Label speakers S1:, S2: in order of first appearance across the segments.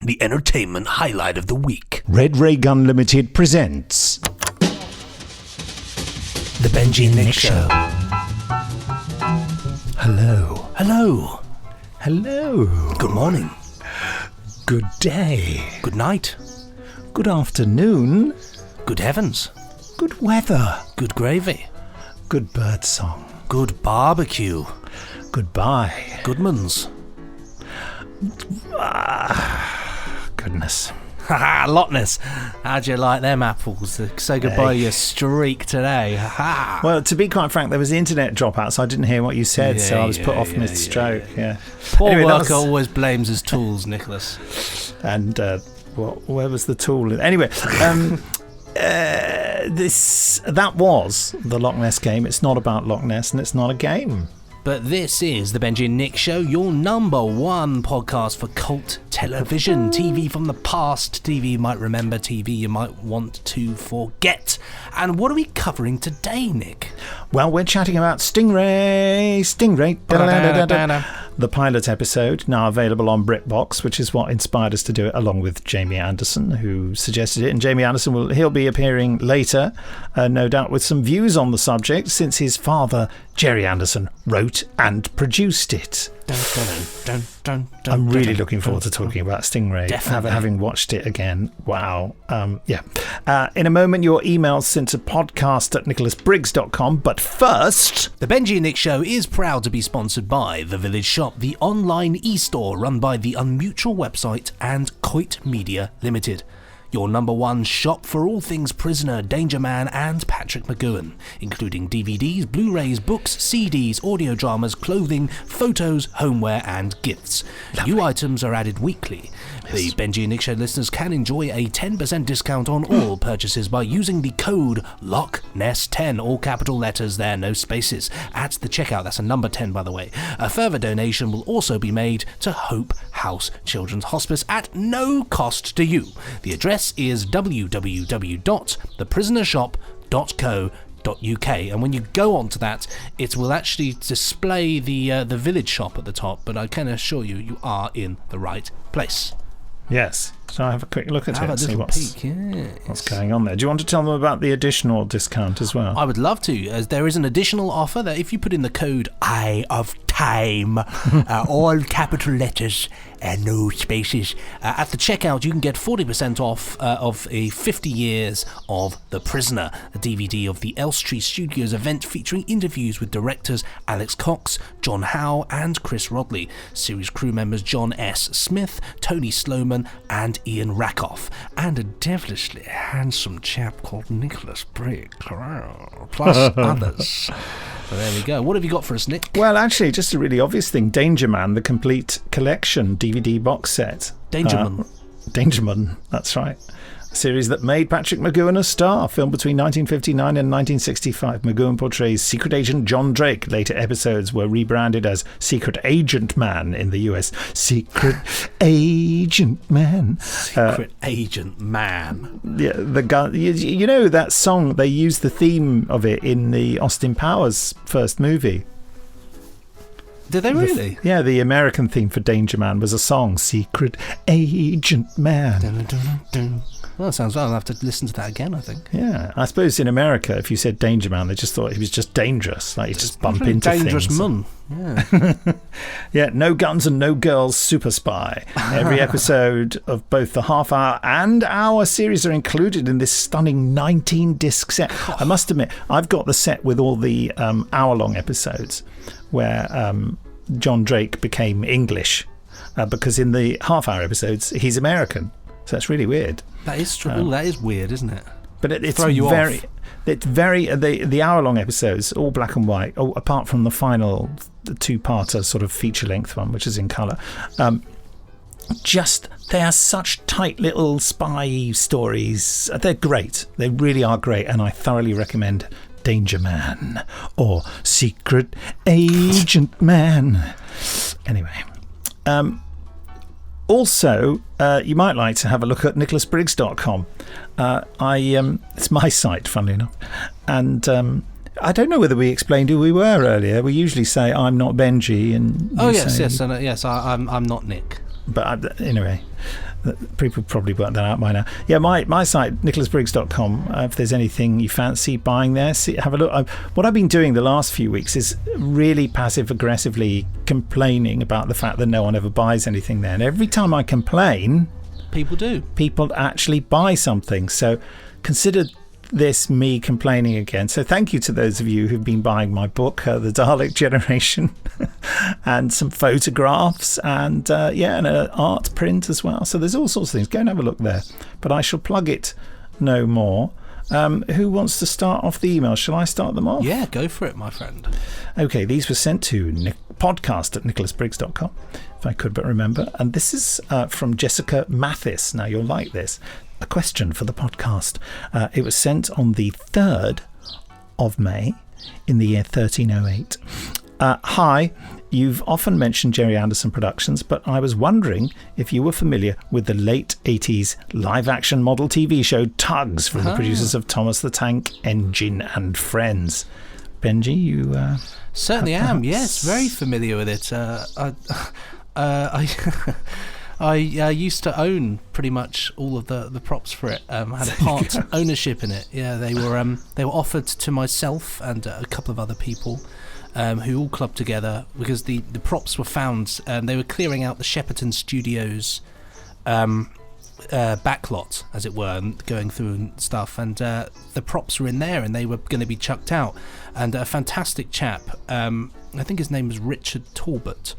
S1: the entertainment highlight of the week.
S2: Red Ray Gun Limited presents
S1: The Benji and Nick Show.
S2: Hello.
S1: Hello.
S2: Hello.
S1: Good morning.
S2: Good day.
S1: Good night.
S2: Good afternoon.
S1: Good heavens.
S2: Good weather.
S1: Good gravy.
S2: Good bird song.
S1: Good barbecue.
S2: Goodbye.
S1: Goodmans.
S2: Goodness.
S1: Haha, Loch Ness. How'd you like them apples? Say goodbye to your streak today. Ha.
S2: Well, to be quite frank, there was the internet dropout, so I didn't hear what you said, so I was put off mid-stroke. Yeah.
S1: Poor
S2: Anyway,
S1: worker always blames his tools, Nicholas.
S2: And where was the tool? Anyway, that was the Loch Ness game. It's not about Loch Ness, and it's not a game.
S1: But this is the Benji and Nick Show, your number one podcast for cult television. TV from the past, TV you might remember, TV you might want to forget. And what are we covering today, Nick?
S2: Well, we're chatting about Stingray, the pilot episode, now available on BritBox, which is what inspired us to do it, along with Jamie Anderson, who suggested it. And Jamie Anderson he'll be appearing later, no doubt with some views on the subject, since his father, Jerry Anderson, wrote and produced it. I'm really looking forward to talking about Stingray, having watched it again. Wow. In a moment, your emails sent to podcast@nicholasbriggs.com. But first,
S1: the Benji and Nick Show is proud to be sponsored by The Village Shop, the online e-store run by the Unmutual website and Coit Media Limited. Your number one shop for all things Prisoner, Danger Man and Patrick McGoohan, including DVDs, Blu-rays, books, CDs, audio dramas, clothing, photos, homeware and gifts. Lovely. New items are added weekly. Yes. The Benji and Nick Show listeners can enjoy a 10% discount on all purchases by using the code LOCHNESS10, all capital letters there, no spaces, at the checkout. That's a number 10, by the way. A further donation will also be made to Hope House Children's Hospice at no cost to you. The address is www.theprisonershop.co.uk, and when you go onto that, it will actually display the village shop at the top, but I can assure you, you are in the right place.
S2: Yes. So I have a quick look at it and see what's going on there. Do you want to tell them about the additional discount as well?
S1: I would love to, as there is an additional offer that if you put in the code Eye of Time, all capital letters and no spaces, at the checkout you can get 40% off of a 50 years of The Prisoner, a DVD of the Elstree Studios event featuring interviews with directors Alex Cox, John Howe and Chris Rodley, series crew members John S. Smith, Tony Sloman and Ian Rakoff, and a devilishly handsome chap called Nicholas Briggs, plus others. So there we go. What have you got for us, Nick?
S2: Well, actually, just a really obvious thing. Danger Man, the complete collection DVD box set. Dangerman, that's right. A series that made Patrick McGoohan a star. Filmed between 1959 and 1965. McGoohan portrays Secret Agent John Drake. Later episodes were rebranded as Secret Agent Man in the US. Secret Agent Man.
S1: Secret Agent Man.
S2: Yeah, the gun. You know that song? They used the theme of it in the Austin Powers first movie.
S1: Did they really?
S2: The American theme for Danger Man was a song, Secret Agent Man.
S1: Dun, dun, dun, dun. Well, sounds well. I'll have to listen to that again, I think.
S2: Yeah, I suppose in America, if you said Danger Man, they just thought he was just dangerous. Like, you just bump into
S1: dangerous
S2: things.
S1: Mun. Yeah.
S2: Yeah, no guns and no girls, super spy. Every episode of both the half-hour and hour series are included in this stunning 19-disc set. I must admit, I've got the set with all the hour-long episodes where John Drake became English because in the half-hour episodes, he's American. So that's really weird.
S1: That is true. That is weird, isn't it?
S2: But it's very the hour-long episodes, all black and white, apart from the final two-parter sort of feature-length one, which is in colour. They are such tight little spy stories. They're great. They really are great, and I thoroughly recommend Danger Man or Secret Agent Man. Anyway. Also, you might like to have a look at nicholasbriggs.com. It's my site, funnily enough. And I don't know whether we explained who we were earlier. We usually say, I'm not Benji. And
S1: yes, I'm not Nick.
S2: But anyway, People probably worked that out by now. Yeah, my site, nicholasbriggs.com. If there's anything you fancy buying there, have a look. What I've been doing the last few weeks is really passive-aggressively complaining about the fact that no one ever buys anything there. And every time I complain... People actually buy something. So consider this me complaining again. So thank you to those of you who've been buying my book, The Dalek Generation, and some photographs and an art print as well. So there's all sorts of things. Go and have a look there. But I shall plug it no more. Who wants to start off the email? Shall I start them off?
S1: Yeah, go for it, my friend.
S2: Okay, these were sent to podcast@nicholasbriggs.com, if I could but remember. And this is from Jessica Mathis. Now, you'll like this. A question for the podcast. It was sent on the 3rd of May in the year 1308. Hi, you've often mentioned Jerry Anderson Productions, but I was wondering if you were familiar with the late 80s live-action model TV show Tugs from the producers of Thomas the Tank Engine and Friends. Benji, you...
S1: Certainly am, yes, very familiar with it. I used to own pretty much all of the props for it. Had a part ownership in it. Yeah, they were offered to myself and a couple of other people who all clubbed together because the props were found. They were clearing out the Shepperton Studios backlot, as it were, and going through and stuff. And the props were in there, and they were going to be chucked out. And a fantastic chap, I think his name was Richard Talbot.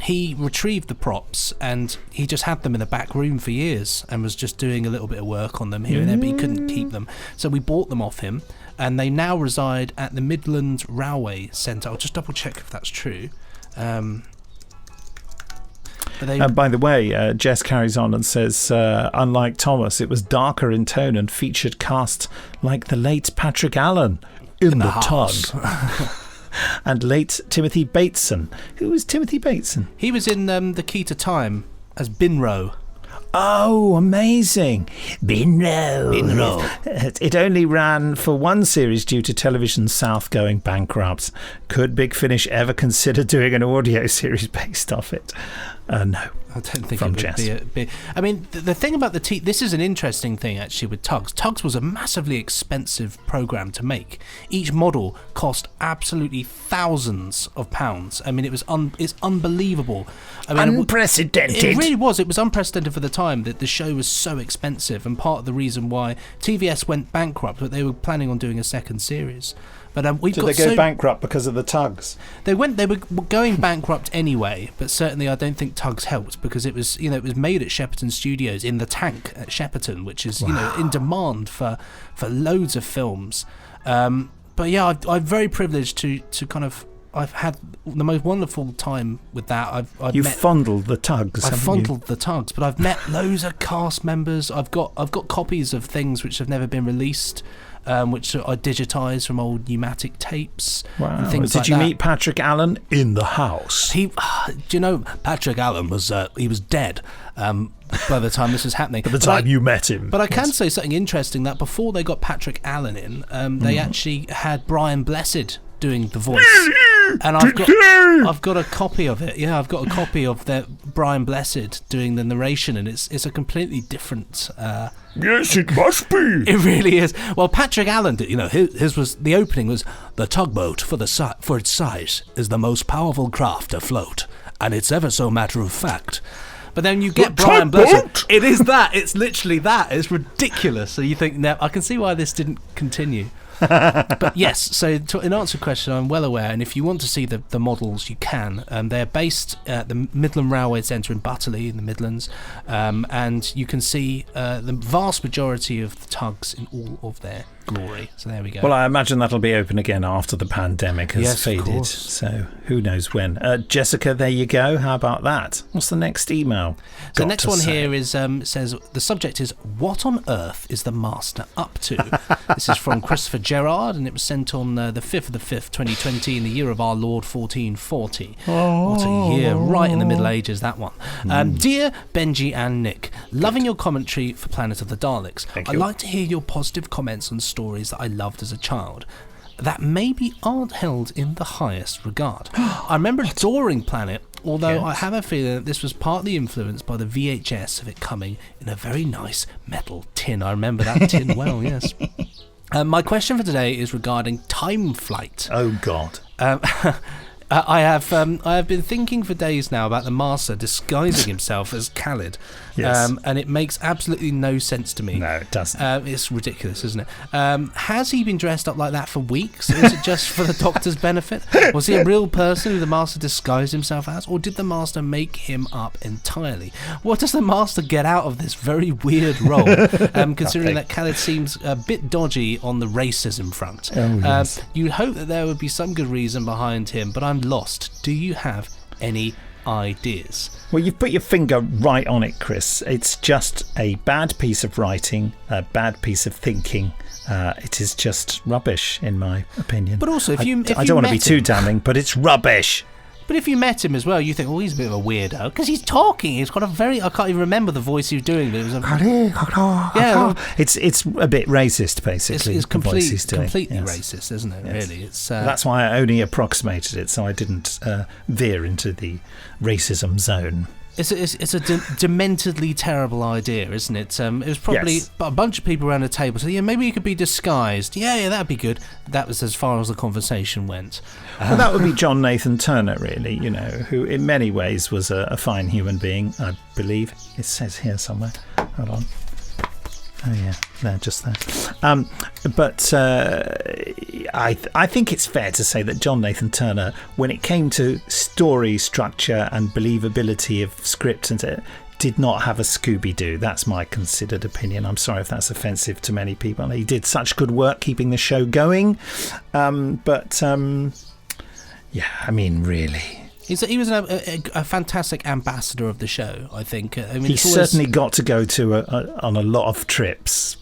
S1: He retrieved the props and he just had them in the back room for years and was just doing a little bit of work on them here and there, but he couldn't keep them. So we bought them off him, and they now reside at the Midland Railway Centre. I'll just double check if that's true.
S2: By the way, Jess carries on and says, unlike Thomas, it was darker in tone and featured cast like the late Patrick Allen in the Tug. And late Timothy Bateson. Who was Timothy Bateson?
S1: He was in The Key to Time as Binro.
S2: Oh, amazing. Binro. It only ran for one series due to Television South going bankrupt. Could Big Finish ever consider doing an audio series based off it? No.
S1: I don't think it would be. I mean, the thing about this is an interesting thing actually with Tugs. Tugs was a massively expensive program to make. Each model cost absolutely thousands of pounds. I mean, it's unbelievable. I mean,
S2: unprecedented.
S1: It really was. It was unprecedented for the time that the show was so expensive, and part of the reason why TVS went bankrupt, but they were planning on doing a second series. But
S2: Did they go bankrupt because of the Tugs?
S1: They were going bankrupt anyway, but certainly I don't think Tugs helped because it was made at Shepperton Studios in the tank at Shepperton, which is in demand for loads of films. But yeah, I'm very privileged to kind of. I've had the most wonderful time with that.
S2: You've fondled the Tugs.
S1: I've fondled the Tugs, but I've met loads of cast members. I've got copies of things which have never been released. Which I digitised from old pneumatic tapes.
S2: Wow.
S1: And things
S2: Did you meet Patrick Allen in the house?
S1: Patrick Allen was dead by the time this was happening.
S2: At the time you met him.
S1: But I can say something interesting, that before they got Patrick Allen in, they actually had Brian Blessed doing the voice. And I've got a copy of it. Yeah, I've got a copy of Brian Blessed doing the narration, and it's a completely different.
S2: Yes, it must be.
S1: It really is. Well, Patrick Allen did. His was the opening was the tugboat for its size is the most powerful craft afloat, and it's ever so matter of fact. But then you get Brian Blessed. It is that. It's literally that. It's ridiculous. So you think, no, I can see why this didn't continue. But yes, so in answer to the question, I'm well aware, and if you want to see the models, you can. They're based at the Midland Railway Centre in Butterley in the Midlands, and you can see the vast majority of the Tugs in all of their glory. So there we go.
S2: Well, I imagine that'll be open again after the pandemic has faded, so who knows when. Jessica, there you go. How about that? What's the next email?
S1: So the next one here is says the subject is, what on earth is the Master up to? This is from Christopher Gerard, and it was sent on the 5th of the 5th 2020 in the year of our Lord 1440. What a year, right in the Middle Ages, that one. Dear Benji and Nick, loving your commentary for Planet of the Daleks. I'd like to hear your positive comments on stories that I loved as a child that maybe aren't held in the highest regard. I remember adoring Planet Although
S2: Yes.
S1: I have a feeling that this was partly influenced by the VHS of it coming in a very nice metal tin. I remember that tin well, yes. My question for today is regarding time flight.
S2: Oh, God.
S1: I have been thinking for days now about the Master disguising himself as Khaled,
S2: Yes.
S1: and it makes absolutely no sense to me.
S2: No, it doesn't.
S1: It's ridiculous, isn't it? Has he been dressed up like that for weeks? Is it just for the Doctor's benefit? Was he a real person who the Master disguised himself as, or did the Master make him up entirely? What does the Master get out of this very weird role, considering that Khaled seems a bit dodgy on the racism front?
S2: Oh, yes.
S1: You'd hope that there would be some good reason behind him, but I'm lost. Do you have any ideas?
S2: Well, you've put your finger right on it, Chris. It's just a bad piece of writing, a bad piece of thinking. It is just rubbish, in my opinion.
S1: But also, if you
S2: I don't want to be too damning, but it's rubbish.
S1: But if you met him as well, you think, oh, he's a bit of a weirdo. Because he's talking. He's got a very... I can't even remember the voice he was doing. But it was a... Yeah,
S2: It's a bit racist, basically.
S1: It's
S2: the voice he's doing.
S1: completely
S2: Yes.
S1: racist, isn't it,
S2: Yes.
S1: really? It's
S2: That's why I only approximated it, so I didn't veer into the racism zone.
S1: It's a dementedly terrible idea, isn't it? It was probably
S2: Yes.
S1: a bunch of people around a table. So yeah, maybe you could be disguised. Yeah, that'd be good. That was as far as the conversation went.
S2: Well, that would be John Nathan Turner, really, who in many ways was a fine human being, I believe. It says here somewhere. Hold on. Oh, yeah, there, just there. But I think it's fair to say that John Nathan Turner, when it came to story structure and believability of script, did not have a Scooby-Doo. That's my considered opinion. I'm sorry if that's offensive to many people. He did such good work keeping the show going. Yeah, I mean, really.
S1: He was a fantastic ambassador of the show, I think. I mean,
S2: He certainly got to go on a lot of trips.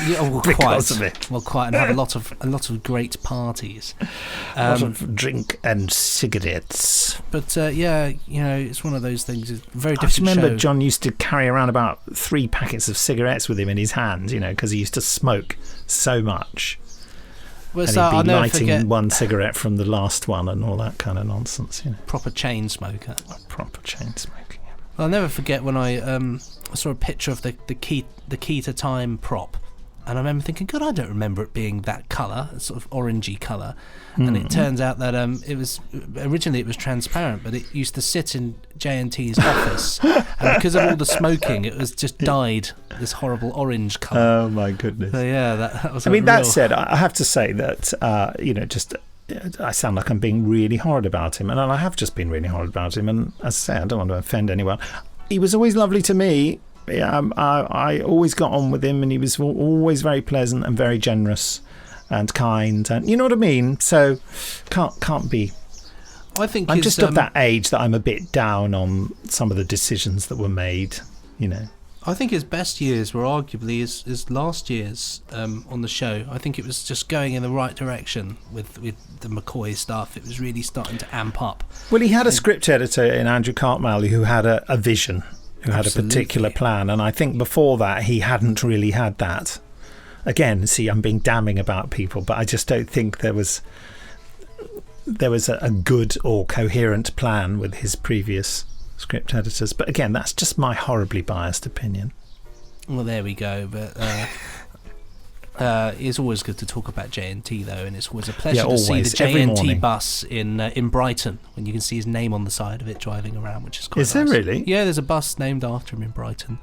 S1: Yeah, well,
S2: because
S1: quite,
S2: of it.
S1: Well, quite, and have a lot of great parties.
S2: A lot of drink and cigarettes.
S1: But yeah, it's one of those things. It's a very
S2: I just
S1: different
S2: remember
S1: show.
S2: John used to carry around about 3 packets of cigarettes with him in his hand, because he used to smoke so much.
S1: Well,
S2: And
S1: so I'll
S2: he'd be
S1: never
S2: lighting
S1: forget
S2: one cigarette from the last one and all that kind of nonsense.
S1: proper chain smoker.
S2: Proper chain smoking.
S1: Well, I'll never forget when I saw a picture of the key to time prop, and I remember thinking, God, I don't remember it being that colour, sort of orangey colour. And it turns out that it was originally transparent, but it used to sit in JNT's office, and because of all the smoking, it was just dyed this horrible orange colour.
S2: Oh my goodness.
S1: So yeah, that was.
S2: That said, I have to say that I sound like I'm being really horrid about him, and I have just been really horrid about him. And as I say, I don't want to offend anyone. He was always lovely to me. I always got on with him, and he was always very pleasant and very generous and kind, and you know what I mean. So can't be.
S1: I think
S2: I'm just of that age that I'm a bit down on some of the decisions that were made.
S1: I think his best years were arguably his last years on the show. I think it was just going in the right direction with the McCoy stuff. It was really starting to amp up.
S2: Well, he had a script editor in Andrew Cartmile who had a vision, who had a particular plan, and I think before that he hadn't really had that. Again, see, I'm being damning about people, but I just don't think there was a good or coherent plan with his previous script editors. But again, that's just my horribly biased opinion.
S1: Well, there we go. But it's always good to talk about JNT, though, and it's always a pleasure to see the JNT bus in Brighton, when you can see his name on the side of it driving around, which is quite nice.
S2: Is there really?
S1: Yeah, there's a bus named after him in Brighton.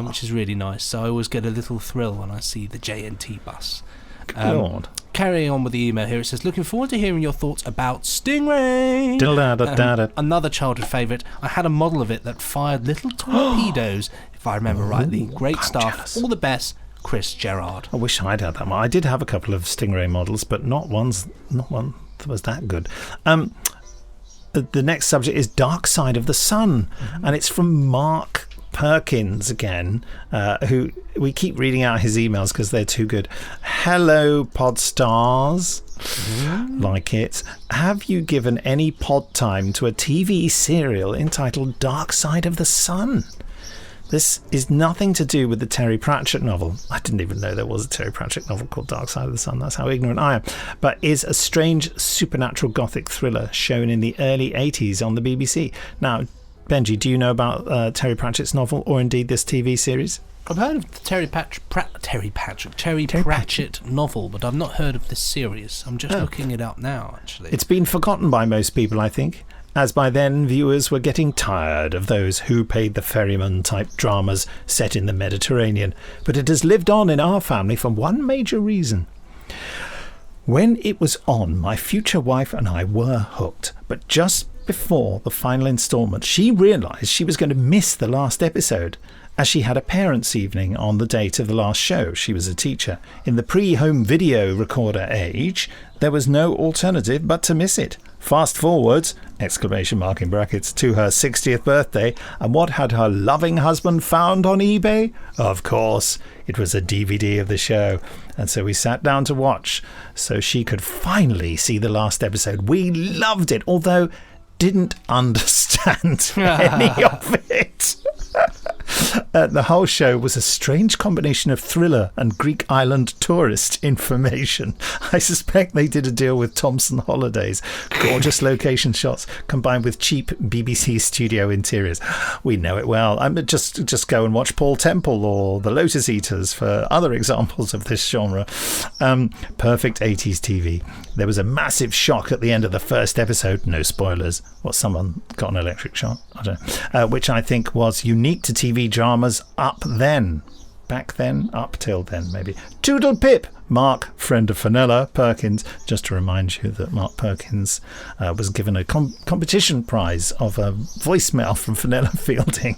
S1: Which is really nice. So I always get a little thrill when I see the JNT bus. Carrying on with the email here, it says, looking forward to hearing your thoughts about Stingray. Another childhood favourite. I had a model of it that fired little torpedoes, if I remember rightly. Great stuff.
S2: Jealous.
S1: All the best, Chris Gerard.
S2: I wish I'd had that one. I did have a couple of Stingray models, but not one that was that good. The next subject is Dark Side of the Sun, and it's from Mark Perkins again, who we keep reading out his emails because they're too good. Hello, Podstars. Like it. Have you given any pod time to a TV serial entitled Dark Side of the Sun? This is nothing to do with the Terry Pratchett novel. I didn't even know there was a Terry Pratchett novel called Dark Side of the Sun. That's how ignorant I am. But is a strange supernatural gothic thriller shown in the early 80s on the BBC. Now, Benji, do you know about Terry Pratchett's novel or indeed this TV series?
S1: I've heard of the Terry Pratchett novel, but I've not heard of this series. I'm just looking it up now, actually.
S2: It's been forgotten by most people, I think, as by then viewers were getting tired of those Who Paid the Ferryman type dramas set in the Mediterranean. But it has lived on in our family for one major reason. When it was on, my future wife and I were hooked, but just before the final instalment, she realised she was going to miss the last episode, as she had a parents' evening on the date of the last show. She was a teacher. In the pre-home video recorder age, there was no alternative but to miss it. Fast forwards, exclamation mark in brackets, to her 60th birthday, and what had her loving husband found on eBay? Of course, it was a DVD of the show. And so we sat down to watch, so she could finally see the last episode. We loved it, although didn't understand any of it. The whole show was a strange combination of thriller and Greek island tourist information. I suspect they did a deal with Thomson Holidays. Gorgeous location shots combined with cheap BBC studio interiors. We know it well. Just go and watch Paul Temple or The Lotus Eaters for other examples of this genre. Perfect 80s TV. There was a massive shock at the end of the first episode. No spoilers. What, someone got an electric shock? I don't know. Which I think was unique to TV dramas up then. Back then, up till then, maybe. Toodle pip! Mark, friend of Fenella Perkins. Just to remind you that Mark Perkins was given a competition prize of a voicemail from Fenella Fielding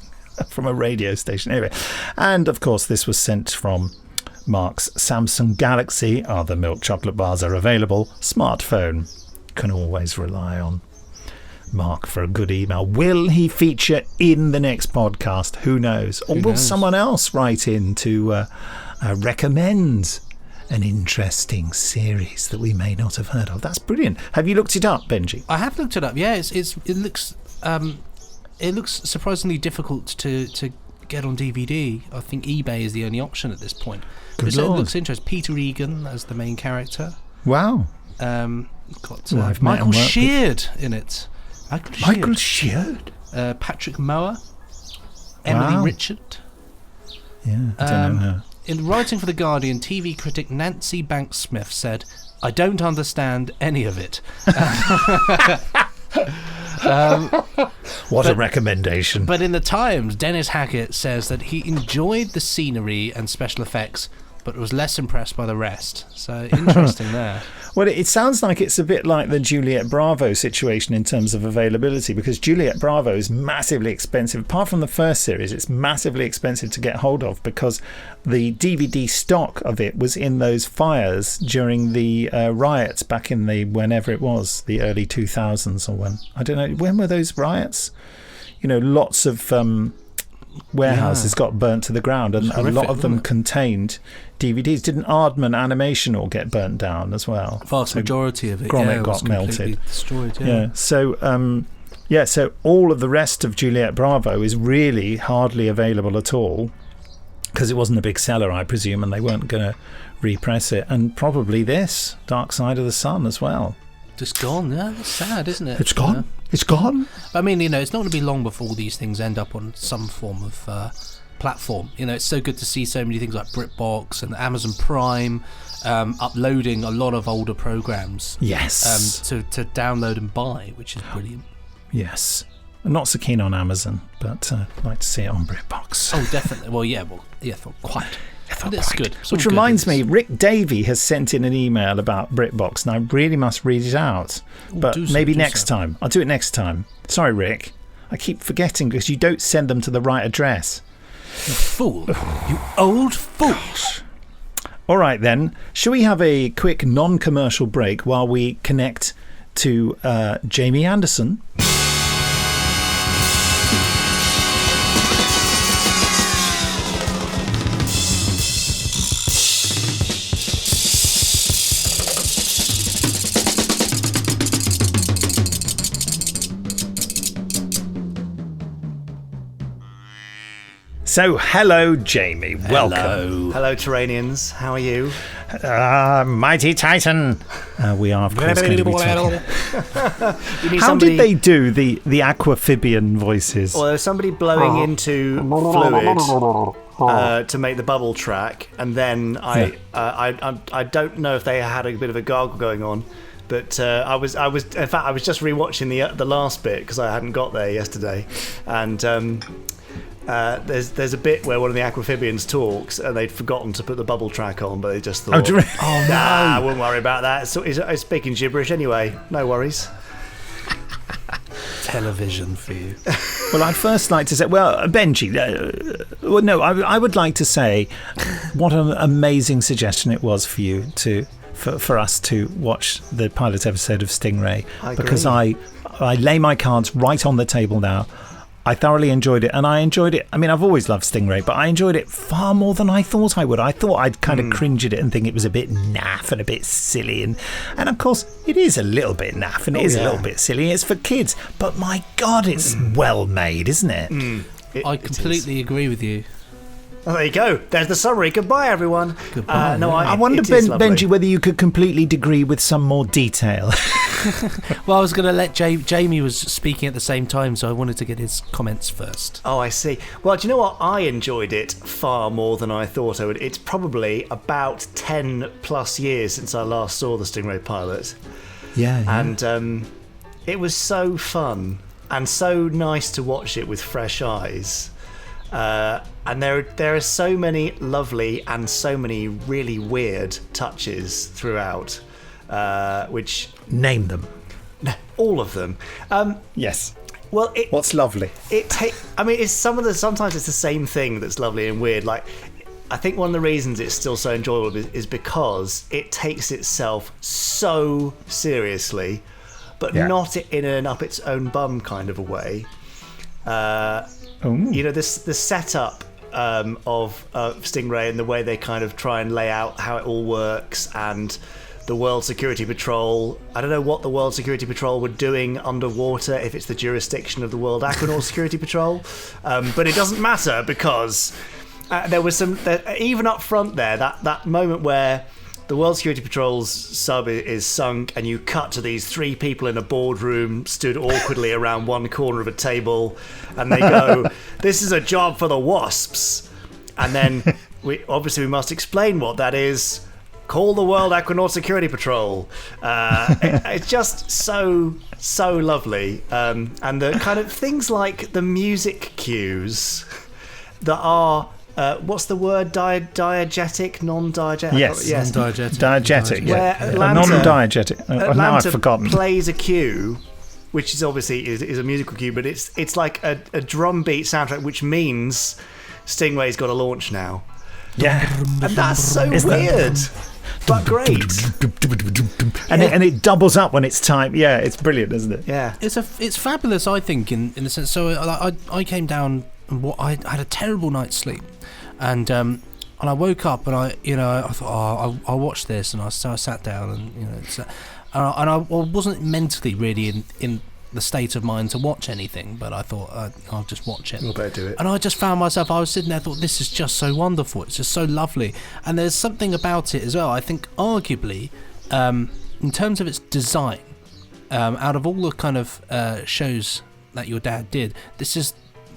S2: from a radio station. Anyway, and of course, this was sent from Mark's Samsung Galaxy. Other milk chocolate bars are available. Smartphone. Can always rely on Mark for a good email. Will he feature in the next podcast? Who knows? Or will someone else write in to recommend an interesting series that we may not have heard of? That's brilliant. Have you looked it up, Benji?
S1: I have looked it up. Yeah, it looks surprisingly difficult to get on DVD. I think eBay is the only option at this point.
S2: Good
S1: It
S2: Lord.
S1: looks interesting. Peter Egan as the main character.
S2: Wow.
S1: Got
S2: I've met
S1: Michael
S2: and worked
S1: Sheard in it.
S2: Michael Sheard?
S1: Patrick Mower. Emily
S2: Wow.
S1: Richard.
S2: Yeah, I don't know her.
S1: In writing for The Guardian, TV critic Nancy Banks-Smith said, "I don't understand any of it."
S2: What a recommendation.
S1: But in The Times, Dennis Hackett says that he enjoyed the scenery and special effects, but was less impressed by the rest. So interesting there.
S2: Well, it sounds like it's a bit like the Juliet Bravo situation in terms of availability, because Juliet Bravo is massively expensive. Apart from the first series, it's massively expensive to get hold of because the DVD stock of it was in those fires during the riots back in the whenever it was, the early 2000s or when. I don't know. When were those riots? You know, lots of warehouses got burnt to the ground, and a lot of them contained DVDs. Didn't Aardman Animation all get burnt down as well?
S1: Vast majority of it,
S2: Grommet
S1: was
S2: got melted.
S1: Destroyed,
S2: So all of the rest of Juliet Bravo is really hardly available at all because it wasn't a big seller, I presume, and they weren't going to repress it. And probably this Dark Side of the Sun as well.
S1: Just gone. Yeah, that's sad, isn't it?
S2: It's gone. It's gone.
S1: I mean, it's not going to be long before these things end up on some form of platform. It's so good to see so many things like BritBox and Amazon Prime uploading a lot of older programs.
S2: Yes.
S1: To download and buy, which is brilliant.
S2: Yes. I'm not so keen on Amazon, but I'd like to see it on BritBox.
S1: Oh, definitely. Quite. That's good.
S2: Which reminds me, Rick Davey has sent in an email about BritBox, and I really must read it out. But maybe next time. I'll do it next time. Sorry, Rick. I keep forgetting because you don't send them to the right address.
S1: You fool. You old fool.
S2: All right, then. Shall we have a quick non-commercial break while we connect to Jamie Anderson? So, hello, Jamie. Welcome.
S3: Hello, Terranians. How are you?
S2: Mighty Titan. We are, of course, going to be talking. How
S3: somebody...
S2: did they do the aquaphibian voices?
S3: Well, there's somebody blowing into fluid to make the bubble track, and then I don't know if they had a bit of a gargle going on. But I was in fact I was just rewatching the last bit because I hadn't got there yesterday, and there's a bit where one of the aquaphibians talks and they'd forgotten to put the bubble track on, but they just thought,
S1: oh no,
S3: I wouldn't worry about that. So it's speaking gibberish anyway. No worries.
S1: Television for you.
S2: Well, I'd first like to say, Benji, I would like to say what an amazing suggestion it was for you for us to watch the pilot episode of Stingray, because I lay my cards right on the table now. I thoroughly enjoyed it, and I enjoyed it. I mean, I've always loved Stingray, but I enjoyed it far more than I thought I would. I thought I'd kind of cringe at it and think it was a bit naff and a bit silly, and of course it is a little bit naff and it is a little bit silly. It's for kids, but my God, it's well made, isn't it?
S1: I completely agree with you.
S3: Oh, there you go. There's the summary. Goodbye, everyone.
S1: Goodbye.
S2: I wonder, Benji, whether you could completely agree with some more detail.
S1: Well, I was going to let Jamie was speaking at the same time, so I wanted to get his comments first.
S3: Oh, I see. Well, do you know what? I enjoyed it far more than I thought I would. It's probably about 10 plus years since I last saw the Stingray pilot.
S2: Yeah.
S3: And it was so fun and so nice to watch it with fresh eyes. And there are so many lovely and so many really weird touches throughout, which...
S2: Name them.
S3: All of them.
S2: Yes.
S3: Well,
S2: what's lovely?
S3: Sometimes it's the same thing that's lovely and weird. Like, I think one of the reasons it's still so enjoyable is because it takes itself so seriously, but not in an up its own bum kind of a way. You know, the setup of Stingray and the way they kind of try and lay out how it all works, and the World Security Patrol. I don't know what the World Security Patrol were doing underwater, if it's the jurisdiction of the World Aquanaut Security Patrol, but it doesn't matter, because there was even up front there, that moment where the World Security Patrol's sub is sunk, and you cut to these three people in a boardroom stood awkwardly around one corner of a table, and they go, "This is a job for the wasps." And then we must explain what that is. Call the World Aquanaut Security Patrol. It's just so lovely. And the kind of things like the music cues that are... what's the word? Diegetic? Non-diegetic?
S2: Yes.
S1: Non-diegetic.
S2: Diegetic, yeah.
S3: Atlanta,
S2: non-diegetic. Now I've forgotten.
S3: Plays a cue, which is obviously is a musical cue, but it's like a drum beat soundtrack, which means Stingray's got a launch now.
S2: Yeah.
S3: And that's so weird. But great.
S2: And it doubles up when it's time. Yeah, it's brilliant, isn't it?
S3: Yeah.
S1: It's fabulous, I think, in the sense. So I came down and I had a terrible night's sleep, and I woke up and I thought, I'll watch this, and so I sat down and I wasn't mentally really in the state of mind to watch anything, but I thought I'll just watch it.
S3: We'll better do it.
S1: And I just found myself, I was sitting there, thought, this is just so wonderful, it's just so lovely, and there's something about it as well. I think arguably, in terms of its design, out of all the kind of shows that your dad did, this is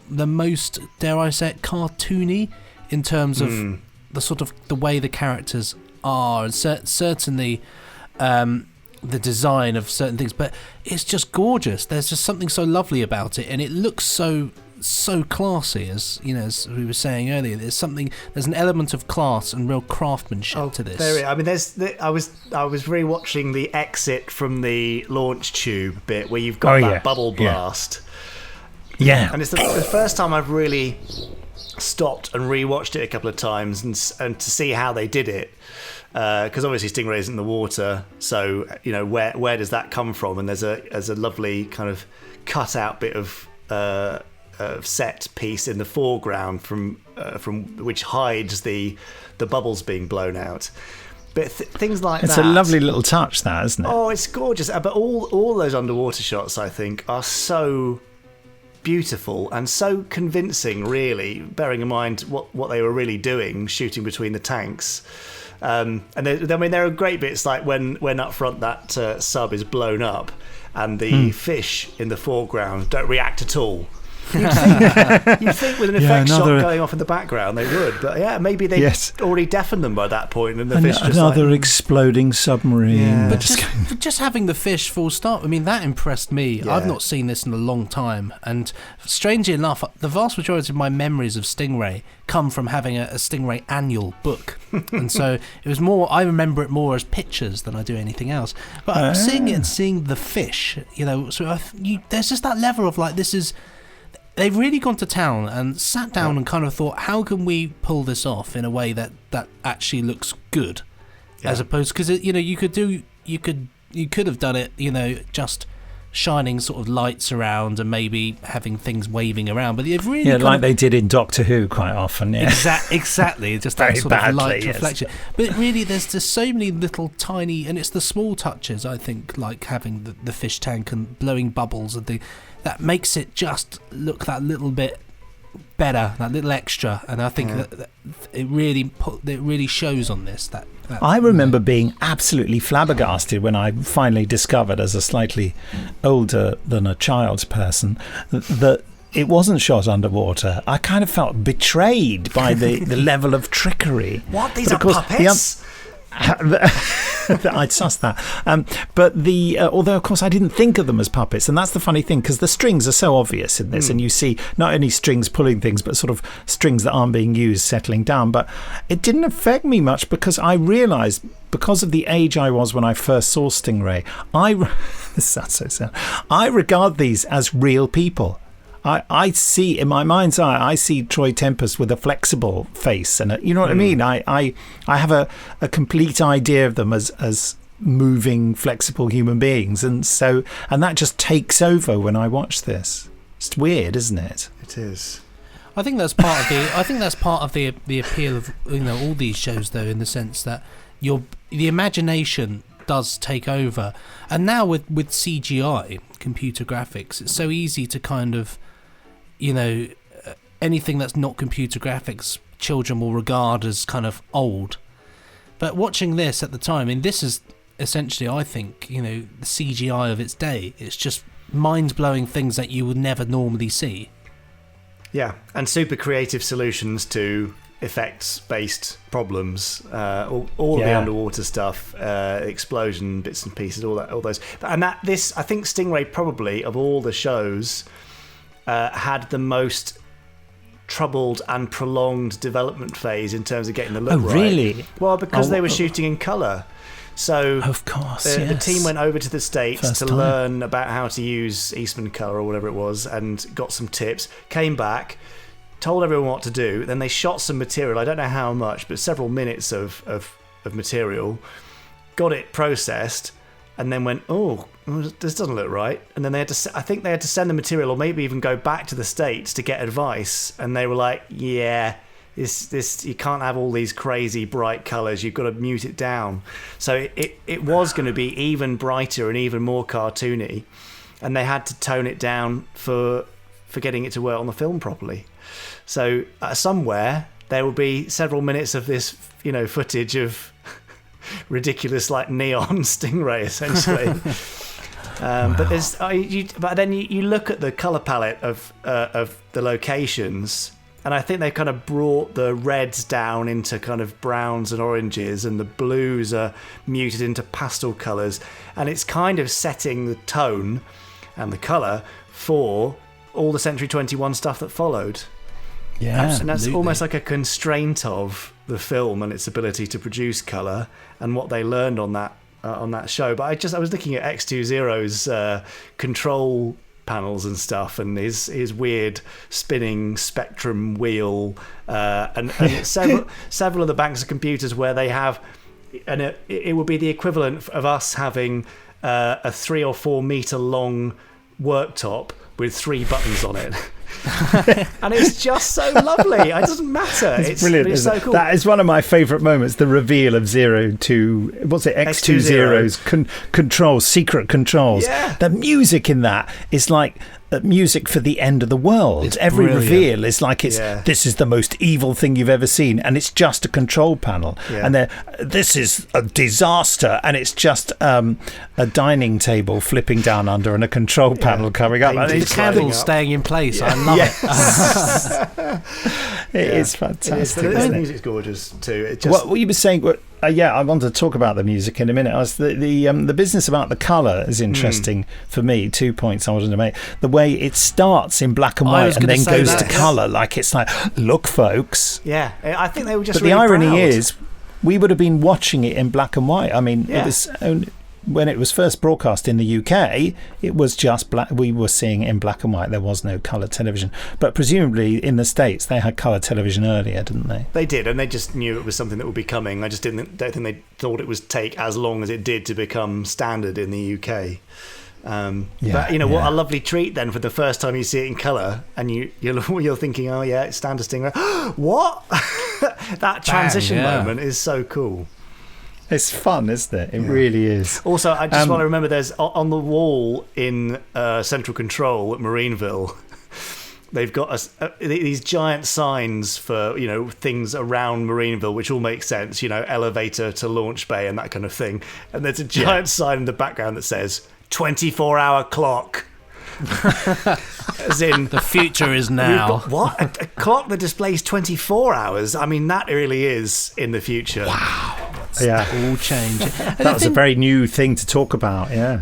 S1: the most, dare I say it, cartoony in terms of the sort of the way the characters are, and certainly the design of certain things, but it's just gorgeous. There's just something so lovely about it, and it looks so classy, as you know, as we were saying earlier. There's an element of class and real craftsmanship to this.
S3: I mean, I was rewatching the exit from the launch tube bit where you've got that bubble blast.
S2: Yeah,
S3: and it's the first time I've really stopped and rewatched it a couple of times and to see how they did it. Because obviously Stingray isn't in the water, so you know where does that come from? And there's a lovely kind of cut out bit of set piece in the foreground from which hides the bubbles being blown out. But things like
S2: it's a lovely little touch, that, isn't it?
S3: Oh, it's gorgeous. But all those underwater shots, I think, are so beautiful and so convincing, really, bearing in mind what they were really doing, shooting between the tanks. And there are great bits like when up front that sub is blown up and the fish in the foreground don't react at all. You'd think with an effect shot going off in the background they would, but yeah, maybe they already deafened them by that point, and the fish just
S2: another exploding submarine.
S3: Yeah.
S1: But just having the fish full stop, I mean, that impressed me.
S3: Yeah.
S1: I've not seen this in a long time, and strangely enough, the vast majority of my memories of Stingray come from having a Stingray annual book, and so it was more. I remember it more as pictures than I do anything else. But seeing it and seeing the fish, so there's just that level of like, this is. They've really gone to town and sat down and kind of thought, how can we pull this off in a way that actually looks good, as opposed, because you could have done it, just shining sort of lights around and maybe having things waving around, but they've really
S2: like they did in Doctor Who quite often. Yeah,
S1: exactly, just that sort of light reflection. But really, there's just so many little tiny, and it's the small touches, I think, like having the fish tank and blowing bubbles and that makes it just look that little bit better, that little extra, and I think that it really shows on this. That
S2: I remember being absolutely flabbergasted when I finally discovered, as a slightly older than a child person, that it wasn't shot underwater. I kind of felt betrayed by the level of trickery.
S3: What? These are puppets?
S2: I'd suss that. But although of course I didn't think of them as puppets, and that's the funny thing, because the strings are so obvious in this, and you see not only strings pulling things, but sort of strings that aren't being used settling down. But it didn't affect me much, because I realised, because of the age I was when I first saw Stingray, this sounds so sad, I regard these as real people. I see, in my mind's eye, I see Troy Tempest with a flexible face, and you know what I mean. I have a complete idea of them as moving, flexible human beings, and that just takes over when I watch this. It's weird, isn't it?
S3: It is.
S1: I think that's part of the appeal of all these shows, though, in the sense that the imagination does take over, and now with CGI, computer graphics, it's so easy to kind of anything that's not computer graphics, children will regard as kind of old. But watching this at the time, and this is essentially, I think, the CGI of its day. It's just mind-blowing things that you would never normally see.
S3: Yeah, and super creative solutions to effects-based problems. All of the underwater stuff, explosion bits and pieces, all those. And I think Stingray probably, of all the shows, had the most troubled and prolonged development phase in terms of getting the look right.
S2: Oh, really?
S3: Well, because they were shooting in colour. So
S2: of course,
S3: the team went over to the States to learn about how to use Eastman colour or whatever it was, and got some tips, came back, told everyone what to do, then they shot some material, I don't know how much, but several minutes of material, got it processed, and then went, this doesn't look right. And then they had to send the material, or maybe even go back to the States to get advice. And they were like, this you can't have all these crazy bright colours. You've got to mute it down. So it was going to be even brighter and even more cartoony. And they had to tone it down for getting it to work on the film properly. So somewhere there will be several minutes of this, footage of ridiculous, like, neon Stingray, essentially. Wow. But then you look at the color palette of the locations, and I think they kind of brought the reds down into kind of browns and oranges, and the blues are muted into pastel colors, and it's kind of setting the tone and the color for all the Century 21 stuff that followed.
S2: Yeah,
S3: and
S2: absolutely.
S3: that's almost like a constraint of the film and its ability to produce color, and what they learned on that show. But I was looking at X20's control panels and stuff, and his weird spinning spectrum wheel, and several of the banks of computers where they have, and it would be the equivalent of us having a 3 or 4 meter long worktop with 3 buttons on it. And it's just so lovely. It doesn't matter. It's brilliant. It's so cool.
S2: That is one of my favourite moments, the reveal of X20's secret controls. Yeah. The music in that is like music for the end of the world.
S1: It's
S2: Every
S1: brilliant.
S2: reveal is like this is the most evil thing you've ever seen, and it's just a control panel.
S3: Yeah.
S2: And this is a disaster, and it's just a dining table flipping down under and a control panel coming up. And
S3: Painted
S2: it's
S1: The
S3: sliding
S1: candle's
S3: up.
S1: staying in place. I love it.
S2: it is fantastic.
S3: The
S2: isn't it?
S3: music's gorgeous too. It just,
S2: What you were saying, I wanted to talk about the music in a minute. The business about the colour is interesting for me. 2 points I wanted to make. The way it starts in black and
S1: I
S2: white
S1: was
S2: and
S1: gonna
S2: then
S1: say
S2: goes
S1: that,
S2: to
S1: yeah.
S2: colour, like it's like, look, folks.
S3: yeah, I think they were just.
S2: But
S3: really
S2: the irony
S3: proud.
S2: is, we would have been watching it in black and white. I mean,
S3: Yeah.
S2: it was only, when it was first broadcast in the UK, it was just black. We were seeing it in black and white. There was no colour television. But presumably in the States, they had colour television earlier, didn't they?
S3: They did, and they just knew it was something that would be coming. I just don't think they thought it would take as long as it did to become standard in the UK. But what a lovely treat then for the first time you see it in colour, and you're thinking, oh yeah, it's standard Stingray. What? That transition
S1: yeah.
S3: moment is so cool.
S2: It's fun, isn't it? It really is.
S3: Also, I just want to remember there's on the wall in Central Control at Marineville. They've got these giant signs for things around Marineville, which all make sense. Elevator to launch bay and that kind of thing. And there's a giant sign in the background that says 24-hour clock. As in,
S1: The future is
S3: we've
S1: now.
S3: got what? A clock that displays 24 hours? I mean, that really is in the future.
S1: Wow.
S2: Yeah,
S1: All change.
S2: that was a very new thing to talk about. Yeah.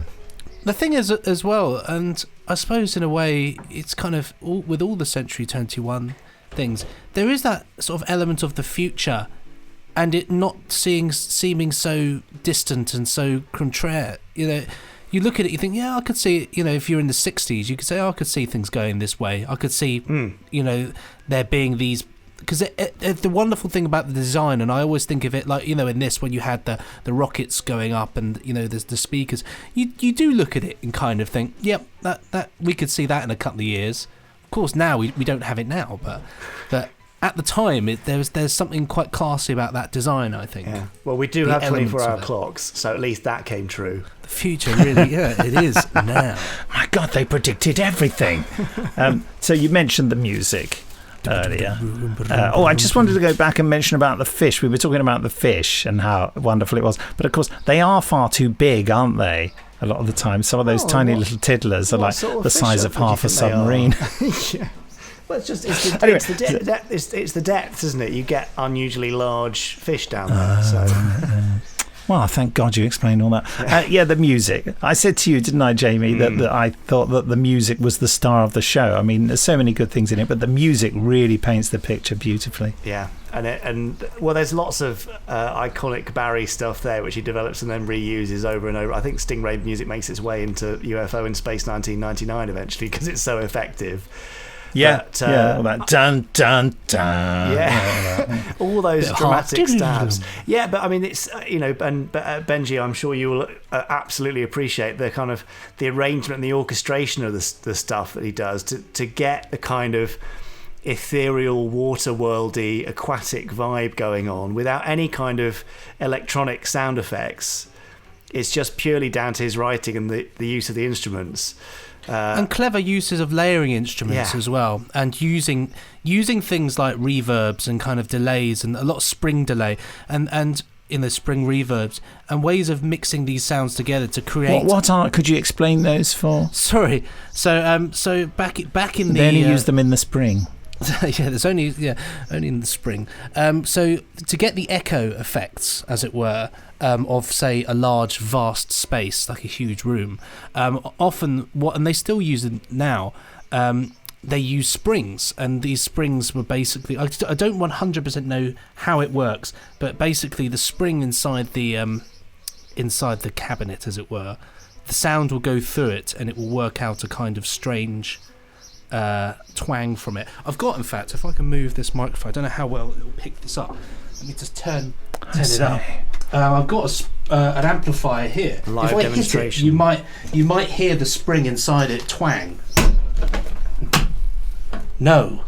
S1: The thing is, as well, and I suppose in a way, it's kind of with all the Century 21 things, there is that sort of element of the future, and it not seeming so distant and so contraire. You look at it, you think, yeah, I could see it. If you're in the 60s, you could say, oh, I could see things going this way. I could see, there being these. Because the wonderful thing about the design, and I always think of it like, in this, when you had the rockets going up and, there's the speakers, you do look at it and kind of think, yep, that we could see that in a couple of years. Of course, now we don't have it now, but at the time, there's something quite classy about that design, I think.
S3: Yeah. Well, we do
S1: The
S3: have
S1: elements
S3: 24-hour
S1: of it.
S3: clocks, so at least that came true.
S1: The future, really, yeah, it is now.
S2: My God, they predicted everything. So you mentioned the music earlier. I just wanted to go back and mention about the fish. We were talking about the fish and how wonderful it was. But of course, they are far too big, aren't they? A lot of the time. Some of those tiny little tiddlers are like the size of half a submarine.
S3: Yeah. Well, it's the depth, isn't it? You get unusually large fish down there.
S2: Well, thank God you explained all that. The music. I said to you, didn't I, Jamie, that I thought that the music was the star of the show. I mean, there's so many good things in it, but the music really paints the picture beautifully.
S3: Yeah, and there's lots of iconic Barry stuff there, which he develops and then reuses over and over. I think Stingray music makes its way into UFO in Space 1999 eventually because it's so effective.
S2: Yeah,
S3: but,
S2: all that dun dun dun.
S3: Yeah, all those
S1: Bit of
S3: dramatic
S1: heart.
S3: stabs. Yeah, but I mean, it's Benji, I'm sure you will absolutely appreciate the kind of the arrangement and the orchestration of the stuff that he does to get the kind of ethereal, water worldy, aquatic vibe going on without any kind of electronic sound effects. It's just purely down to his writing and the use of the instruments.
S1: And clever uses of layering instruments as well, and using things like reverbs and kind of delays and a lot of spring delay and in the spring reverbs and ways of mixing these sounds together to create.
S2: What are? Could you explain those for?
S1: Sorry, so back in the.
S2: They only use them in the spring.
S1: Yeah, there's only in the spring. So to get the echo effects, as it were, of say a large, vast space like a huge room, often and they still use it now. They use springs, and these springs were basically. I don't 100% know how it works, but basically the spring inside the cabinet, as it were, the sound will go through it, and it will work out a kind of strange. Twang from it. I've got, in fact, if I can move this microphone, I don't know how well it will pick this up. Let me just turn it up. I've got an amplifier here.
S3: Live
S1: if I
S3: demonstration.
S1: hit it, you might hear the spring inside it twang. No.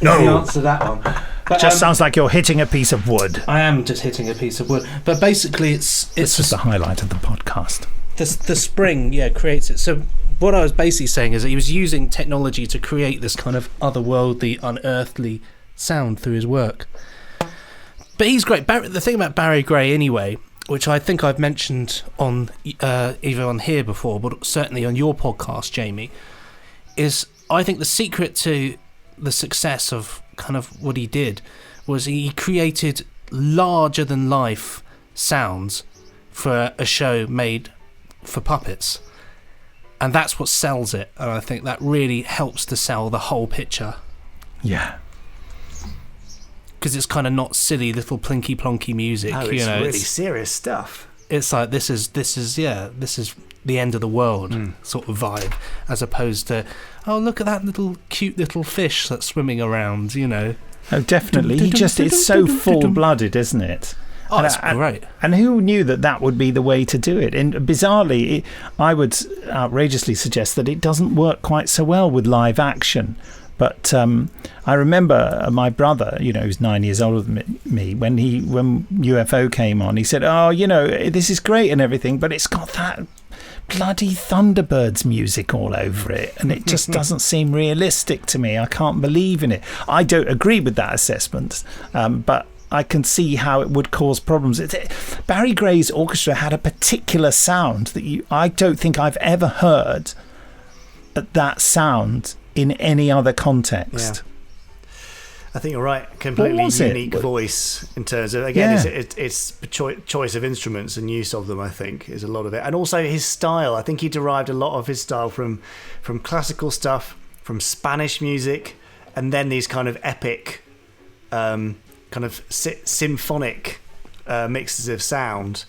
S2: No.
S1: The answer to that one. But,
S2: Just sounds like you're hitting a piece of wood.
S1: I am just hitting a piece of wood, but basically it's
S2: This was the highlight of the podcast.
S1: the spring creates it. So what I was basically saying is that he was using technology to create this kind of otherworldly, unearthly sound through his work. But he's great. The thing about Barry Gray, anyway, which I think I've mentioned on either on here before, but certainly on your podcast, Jamie, is I think the secret to the success of kind of what he did was he created larger than life sounds for a show made for puppets, and that's what sells it, and I think that really helps to sell the whole picture.
S2: Yeah,
S1: because it's kind of not silly little plinky plonky music.
S3: Oh, it's really serious stuff.
S1: It's like this is the end of the world sort of vibe, as opposed to, oh, look at that little cute little fish that's swimming around,
S2: Oh, definitely. It's so full-blooded, isn't it?
S1: Oh, that's great.
S2: And who knew that would be the way to do it? And bizarrely, I would outrageously suggest that it doesn't work quite so well with live action. But I remember my brother, who's 9 years older than me, when UFO came on, he said, oh, this is great and everything, but it's got that bloody Thunderbirds music all over it, and it just doesn't seem realistic to me. I can't believe in it. I don't agree with that assessment, but I can see how it would cause problems. Barry Gray's orchestra had a particular sound that I don't think I've ever heard that sound in any other context.
S3: Yeah. I think you're right. Completely unique voice in terms of, again, it's choice of instruments and use of them, I think, is a lot of it. And also his style. I think he derived a lot of his style from classical stuff, from Spanish music, and then these kind of epic, kind of symphonic mixes of sound.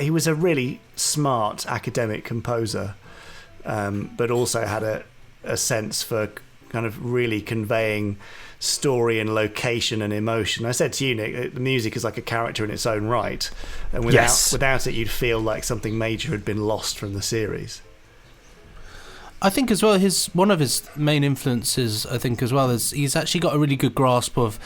S3: He was a really smart academic composer, but also had a sense for kind of really conveying story and location and emotion. I said to you, Nick, the music is like a character in its own right, and without it, you'd feel like something major had been lost from the series.
S1: I think as well, one of his main influences, I think as well, is he's actually got a really good grasp of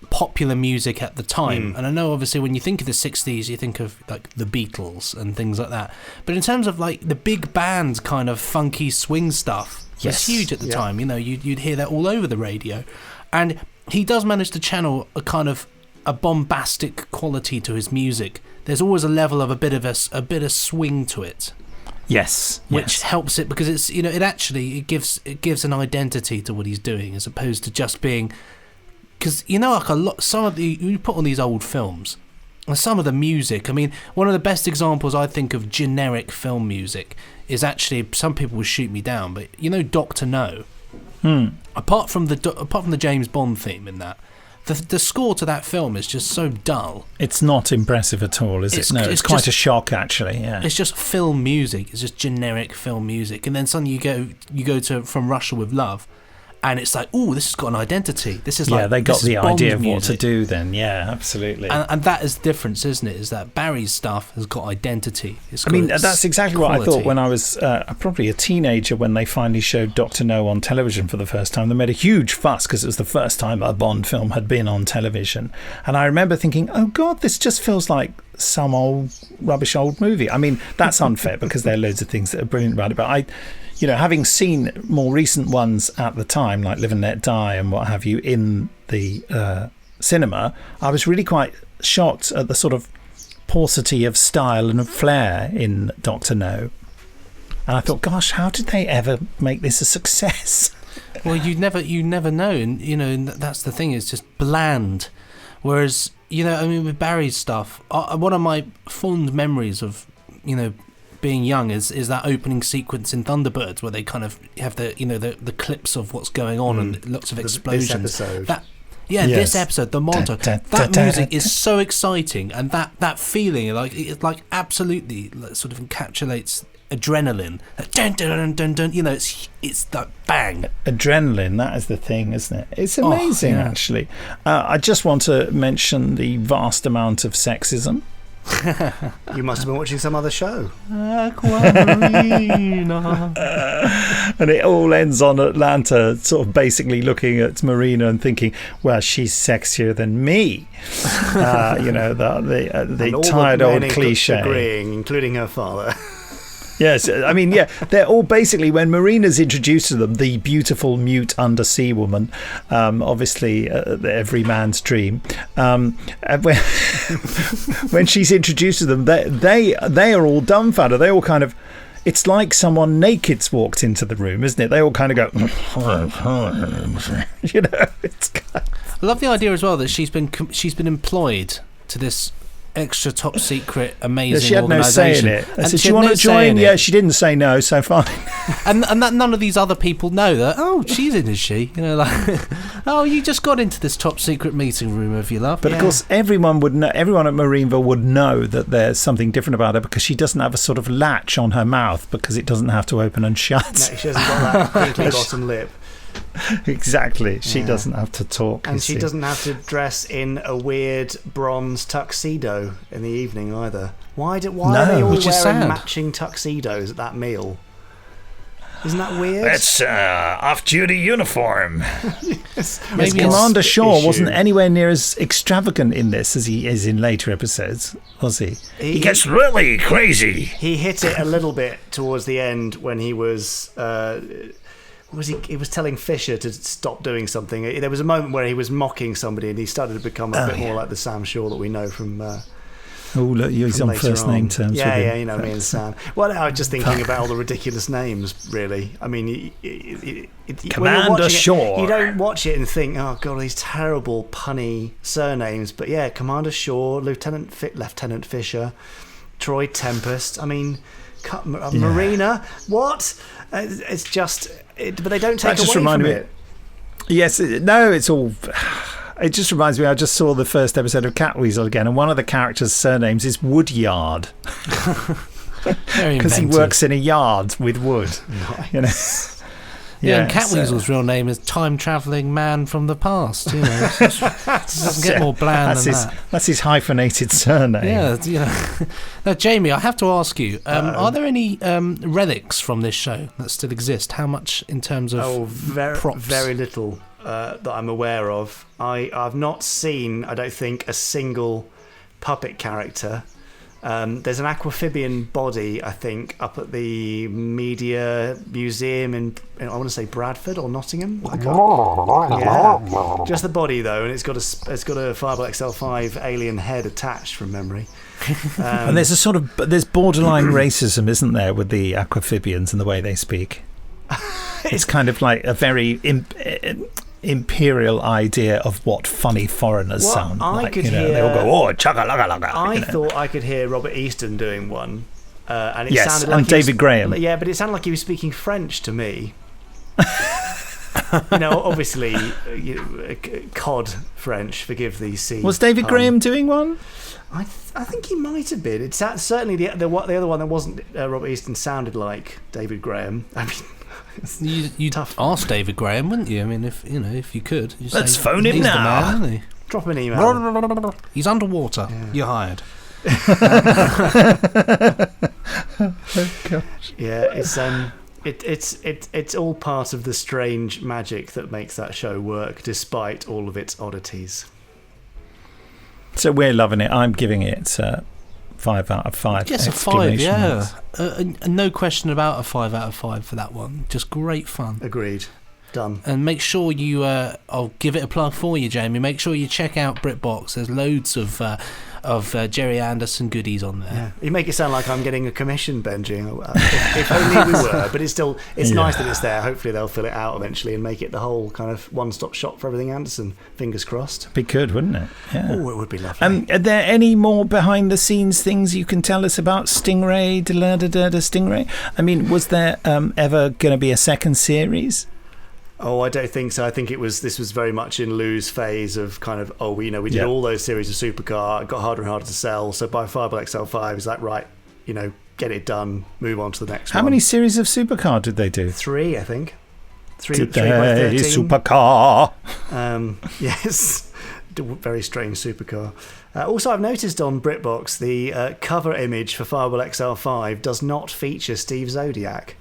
S1: popular music at the time. And I know obviously when you think of the 60s, you think of like the Beatles and things like that, but in terms of like the big band kind of funky swing stuff, it's huge at the time. You'd hear that all over the radio, and he does manage to channel a kind of a bombastic quality to his music. There's always a level of a bit of swing to it.
S2: Yes,
S1: which helps it, because it's it gives an identity to what he's doing, as opposed to just being, because like some of the, you put on these old films and some of the music, I mean, one of the best examples I think of generic film music is actually, some people will shoot me down, but Dr. No. Apart from the James Bond theme in that, the score to that film is just so dull.
S2: It's not impressive at all, is it? No, it's quite a shock, actually. Yeah,
S1: it's just film music. It's just generic film music, and then suddenly you go to From Russia with Love, and it's like, oh, this has got an identity. This is
S2: they got the idea of what to do then. Yeah, absolutely.
S1: And that is the difference, isn't it? Is that Barry's stuff has got identity.
S2: That's exactly what I thought when I was probably a teenager, when they finally showed Dr. No on television for the first time. They made a huge fuss because it was the first time a Bond film had been on television. And I remember thinking, oh, God, this just feels like some rubbish old movie. I mean, that's unfair because there are loads of things that are brilliant about it. But having seen more recent ones at the time, like Live and Let Die and what have you, in the cinema, I was really quite shocked at the sort of paucity of style and of flair in Dr. No. And I thought, gosh, how did they ever make this a success?
S1: Well, you never know, and that's the thing. It's just bland. Whereas, with Barry's stuff, one of my fond memories of, being young is that opening sequence in Thunderbirds, where they kind of have the clips of what's going on and lots of explosions.
S3: This episode.
S1: This episode, the montage. That music is so exciting, and that feeling, it absolutely sort of encapsulates adrenaline. Dun, dun, dun, dun, dun, it's like bang.
S2: Adrenaline, that is the thing, isn't it? It's amazing, actually. I just want to mention the vast amount of sexism.
S3: You must have been watching some other show.
S2: And it all ends on Atlanta sort of basically looking at Marina and thinking, well, she's sexier than me. The tired old cliche.
S3: Agreeing, including her father.
S2: Yes, I mean, yeah, they're all basically, when Marina's introduced to them, the beautiful mute undersea woman, obviously every man's dream. And when she's introduced to them, they are all dumbfounded. They all kind of, it's like someone naked's walked into the room, isn't it? They all kind of go, you know. It's kind of...
S1: I love the idea as well that she's been employed to this extra top secret amazing
S2: she had no say in it. I said, "Do you want to join?" Yeah, she didn't say no, so fine.
S1: and that none of these other people know that. Oh, she's in, is she? You know, like, oh, you just got into this top secret meeting room of your love.
S2: But of course, everyone would know. Everyone at Marineville would know that there's something different about her because she doesn't have a sort of latch on her mouth because it doesn't have to open and shut.
S3: No, she hasn't got that crinkly bottom lip.
S2: Exactly. She doesn't have to talk.
S3: And she doesn't have to dress in a weird bronze tuxedo in the evening either. Why are they all wearing matching tuxedos at that meal? Isn't that weird?
S2: It's off-duty uniform.
S3: Yes.
S2: Maybe Commander Shaw wasn't anywhere near as extravagant in this as he is in later episodes, was he? He gets really crazy.
S3: He hit it a little bit towards the end when he was... he was telling Fisher to stop doing something. There was a moment where he was mocking somebody and he started to become a bit more like the Sam Shaw that we know from...
S2: look, he's on first name terms with him.
S3: Yeah, you know, me and Sam. Well, I was just thinking about all the ridiculous names, really. I mean...
S2: Commander Shaw.
S3: You don't watch it and think, oh, God, these terrible, punny surnames. But yeah, Commander Shaw, Lieutenant Fisher, Troy Tempest. I mean... Marina, what? It's just, but they don't take away from it.
S2: Yes, it's all. It just reminds me. I just saw the first episode of Catweasel again, and one of the characters' surnames is Woodyard because he works in a yard with wood.
S3: Nice.
S2: You know.
S1: Yeah, and Catweasel's real name is Time Travelling Man from the Past. You know, it doesn't get more bland than that.
S2: That's his hyphenated surname.
S1: Yeah, you know. Now, Jamie, I have to ask you: are there any relics from this show that still exist? How much in terms of props?
S3: Very little that I'm aware of. I've not seen, I don't think, a single puppet character. There's an aquamphibian body, I think, up at the Media Museum in I want to say Bradford or Nottingham. Yeah. Just the body though, and it's got a Fireball XL5 alien head attached from memory.
S2: And there's there's borderline racism, isn't there, with the aquamphibians and the way they speak? It's kind of like a very imperial idea of what funny foreigners sound like. They all go, oh, chugga lugga lugga.
S3: I thought I could hear Robert Easton doing one, and it sounded
S2: like David Graham.
S3: Yeah, but it sounded like he was speaking French to me. You know, obviously, cod French. Forgive the sea.
S2: Was David Graham doing one?
S3: I think he might have been. It's certainly the other one that wasn't Robert Easton sounded like David Graham. I mean.
S1: You'd ask David Graham, wouldn't you? I mean, if you could.
S2: Let's phone him now.
S1: The man, isn't he?
S3: Drop an email.
S1: He's underwater. Yeah. You're hired.
S2: Oh, gosh.
S3: Yeah, it's all part of the strange magic that makes that show work, despite all of its oddities.
S2: So we're loving it. I'm giving it 5 out of 5.
S1: Yes, a 5. Yeah, no question about a 5 out of 5 for that one. Just great fun.
S3: Agreed. Done.
S1: And make sure you, I'll give it a plug for you, Jamie. Make sure you check out BritBox. There's loads of Jerry Anderson goodies on there.
S3: Yeah. You make it sound like I'm getting a commission, Benji. If only we were, but it's nice that it's there. Hopefully they'll fill it out eventually and make it the whole kind of one-stop shop for everything Anderson. Fingers crossed.
S2: Be good, wouldn't it? Yeah.
S3: Oh, it would be lovely.
S2: Are there any more behind-the-scenes things you can tell us about Stingray? Stingray? I mean, was there ever going to be a second series?
S3: Oh, I don't think so. I think this was very much in Lou's phase of kind of, we did all those series of Supercar. It got harder and harder to sell. So by Fireball XL5, it's like, right, get it done, move on to the next one.
S2: How many series of Supercar did they do?
S3: 3, I think. 3
S2: Today,
S3: by 13.
S2: Supercar.
S3: Yes. Very strange Supercar. Also, I've noticed on BritBox, the cover image for Fireball XL5 does not feature Steve Zodiac.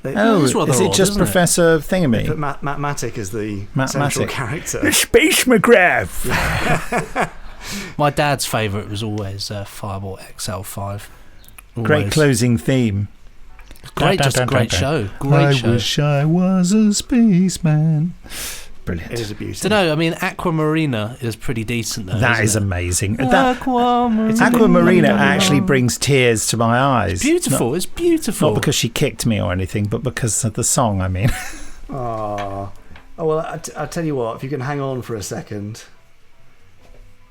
S2: Is it just Professor Thingamy?
S3: But Matt Matic is the central character.
S2: The Space McGrath.
S1: My dad's favourite was always Fireball XL5.
S2: Great
S1: almost.
S2: closing theme.
S1: Great, just a great show. Great show.
S2: I wish I was a spaceman. Brilliant.
S3: It is a beauty.
S1: Don't know. I mean, Aquamarina is pretty decent though.
S2: That is
S1: isn't it?
S2: amazing.
S1: Aquamarina.
S2: Aquamarina actually brings tears to my eyes.
S1: Beautiful. It's beautiful.
S2: Not because she kicked me or anything, but because of the song, I mean.
S3: Oh well, I'll tell you what. If you can hang on for a second,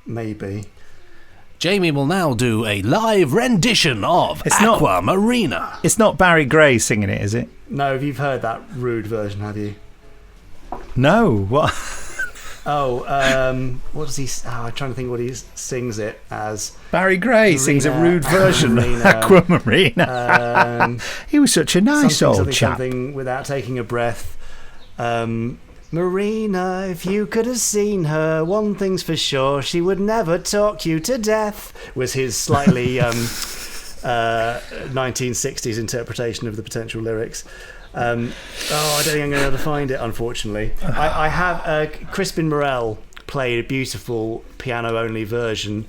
S3: maybe.
S1: Jamie will now do a live rendition of Aquamarina.
S2: It's not Barry Gray singing it, is it?
S3: No, you've heard that rude version, have you?
S2: No. What?
S3: What does he? I'm trying to think what he sings it as.
S2: Barry Gray sings a rude version of Aquamarina. He was such a nice old chap.
S3: Something without taking a breath. Marina, if you could have seen her, one thing's for sure, she would never talk you to death, was his slightly 1960s interpretation of the potential lyrics. I don't think I'm going to be able to find it, unfortunately. I have Crispin Morel played a beautiful piano-only version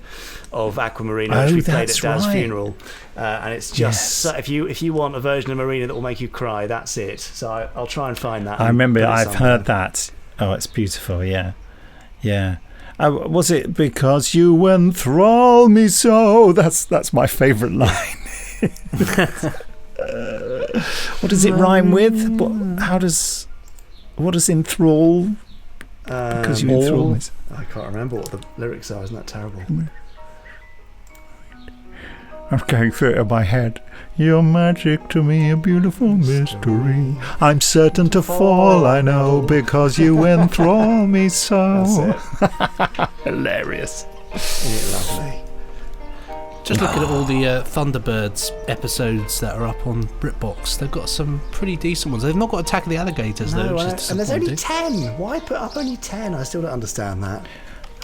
S3: of Aquamarina, which we played at Dad's funeral, and it's just so, if you want a version of Marina that will make you cry, that's it. So I'll try and find that.
S2: I remember I've heard that. Oh, it's beautiful. Yeah. Was it because you enthrall me so? That's my favourite line. What does it rhyme with? What does enthrall? Because you enthrall me.
S3: I can't remember what the lyrics are. Isn't that terrible?
S2: I'm going through it in my head. Your magic to me a beautiful mystery. I'm certain to fall, I know, because you enthrall me so.
S3: That's it.
S2: Hilarious.
S3: Isn't it lovely?
S1: Just looking at all the Thunderbirds episodes that are up on BritBox, they've got some pretty decent ones. They've not got Attack of the Alligators though, which is
S3: and there's only
S1: disappointing.
S3: 10. Why put up only 10? I still don't understand that.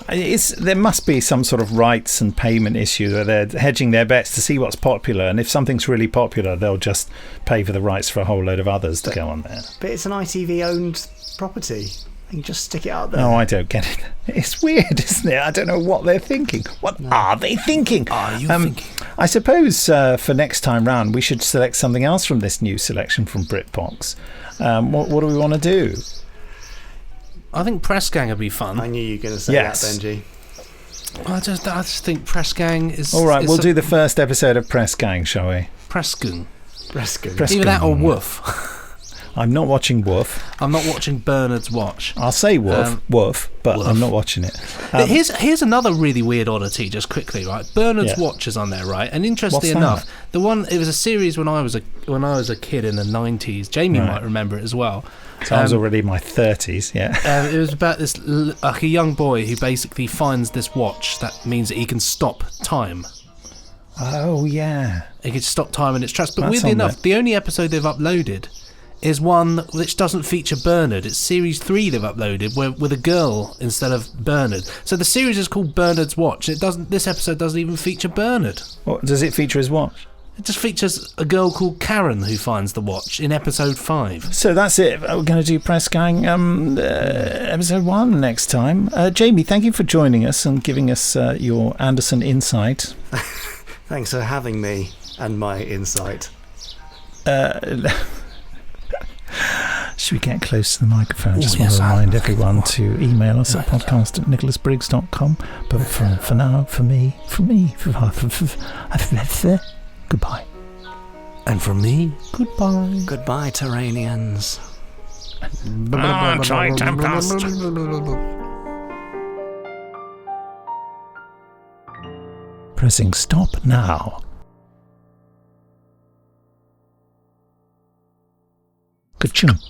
S2: There must be some sort of rights and payment issue where they're hedging their bets to see what's popular, and if something's really popular, they'll just pay for the rights for a whole load of others to go on there.
S3: But it's an ITV-owned property. You can just stick it out there.
S2: Oh, I don't get it. It's weird, isn't it? I don't know what they're thinking. What are they thinking?
S1: Are you thinking?
S2: I suppose for next time round, we should select something else from this new selection from BritBox. What do we want to do?
S1: I think Press Gang would be fun.
S3: I knew you were going to say that, Benji.
S1: I just think Press Gang is...
S2: All right, we'll do the first episode of Press Gang, shall we?
S1: Press Gang.
S3: Prescott.
S1: Either that or Woof.
S2: I'm not watching Woof.
S1: I'm not watching Bernard's Watch.
S2: I'll say Woof, but
S1: Woof.
S2: I'm not watching it.
S1: Here's another really weird oddity, just quickly, right? Bernard's Watch is on there, right? And interestingly enough, it was a series when I was a kid in the 90s. Jamie might remember it as well.
S2: So I was already in my 30s, yeah.
S1: It was about this like a young boy who basically finds this watch that means that he can stop time.
S2: Oh yeah,
S1: he can stop time in its tracks. But
S2: That's
S1: weirdly
S2: on
S1: enough,
S2: there.
S1: the only episode they've uploaded is one which doesn't feature Bernard. It's series 3 they've uploaded with a girl instead of Bernard. So the series is called Bernard's Watch. This episode doesn't even feature Bernard.
S2: What, does it feature his watch?
S1: It just features a girl called Karen who finds the watch in episode 5.
S2: So that's it. We're going to do Press Gang episode 1 next time. Jamie, thank you for joining us and giving us your Anderson insight.
S3: Thanks for having me and my insight.
S2: Should we get close to the microphone? I just want to remind everyone to email us at podcast@nicholasbriggs.com. But for now, for me, goodbye.
S1: And from me, goodbye.
S3: Goodbye, Terranians.
S2: Try Timecast. Pressing stop now. Ka-chunk.